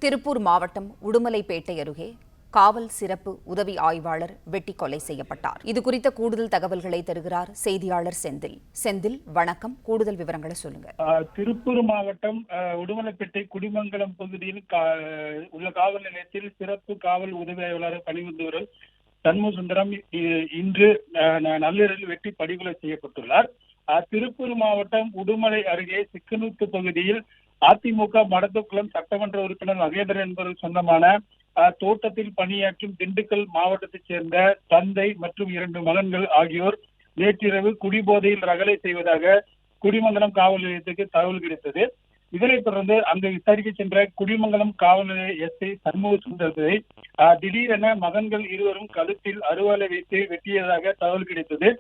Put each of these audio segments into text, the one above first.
திருப்பூர் மாவட்டம் உடுமலைப்பேட்டை அருகே காவல் சிறப்பு உதவி ஆய்வாளர் வெட்டி கொலை செய்யப்பட்டார். இதுகுறித்த கூடுதல் தகவல்களை தருகிறார் செய்தியாளர் செந்தில். வணக்கம், கூடுதல் விவரங்களை சொல்லுங்க. திருப்பூர் மாவட்டம் உடுமலைப்பேட்டை குடிமங்கலம் பகுதியில் உள்ள காவல் நிலையத்தில் சிறப்பு காவல் உதவி ஆய்வாளர் பணிபுரிந்து வரும் சண்முகசுந்தரம் இன்று நள்ளிரவில் வெட்டி படுகொலை செய்யப்பட்டுள்ளார். திருப்பூர் மாவட்டம் உடுமலை அருகே சிக்கனூத்து பகுதியில் அதிமுக மடத்துக்குளம் சட்டமன்ற உறுப்பினர் மகேந்திரன் என்பவர் சொந்தமான தோட்டத்தில் பணியாற்றும் திண்டுக்கல் மாவட்டத்தைச் சேர்ந்த தந்தை மற்றும் 2 மகன்கள் ஆகியோர் நேற்றிரவு குடிபோதையில் ரகளை செய்வதாக குடிமங்கலம் காவல் நிலையத்துக்கு தகவல் கிடைத்தது. இதனைத் தொடர்ந்து அங்கு விசாரிக்க சென்ற குடிமங்கலம் காவல் நிலைய எஸ்ஐ சண்முகசுந்தரத்தை திடீரென மகன்கள் இருவரும் கழுத்தில் அருவாளை வைத்து வெட்டியதாக தகவல் கிடைத்தது.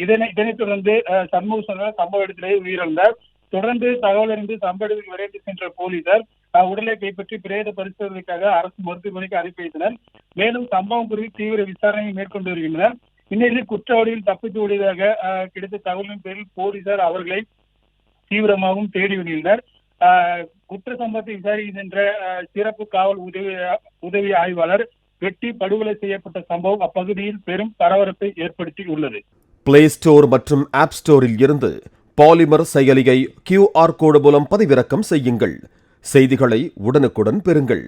இதனைத் தொடர்ந்து சண்முகசுந்தரம் சம்பவ இடத்திலேயே உயிரிழந்தார். தொடர்ந்து தகவல் அறிந்து சம்பவ இடத்துக்கு விரைந்து சென்ற போலீசார் உடலை கைப்பற்றி பிரேத பரிசோதனைக்காக அரசு மருத்துவமனைக்கு அனுப்பி வைத்தனர். மேலும் சம்பவம் குறித்து தீவிர விசாரணை மேற்கொண்டு வருகின்றனர். இந்நிலையில் குற்றவாளியில் தப்பித்து ஓடியதாக கிடைத்த தகவலின் பேரில் போலீசார் அவர்களை தீவிரமாகவும் தேடி வருகின்றனர். குற்ற சம்பவத்தை விசாரிக்க சென்ற சிறப்பு காவல் உதவி ஆய்வாளர் வெட்டி படுகொலை செய்யப்பட்ட சம்பவம் அப்பகுதியில் பெரும் பரபரப்பை ஏற்படுத்தி உள்ளது. பிளே ஸ்டோர் மற்றும் ஆப் ஸ்டோரில் இருந்து பாலிமர் செயலியை QR கோடு மூலம் பதிவிறக்கம் செய்யுங்கள். செய்திகளை உடனுக்குடன் பெறுங்கள்.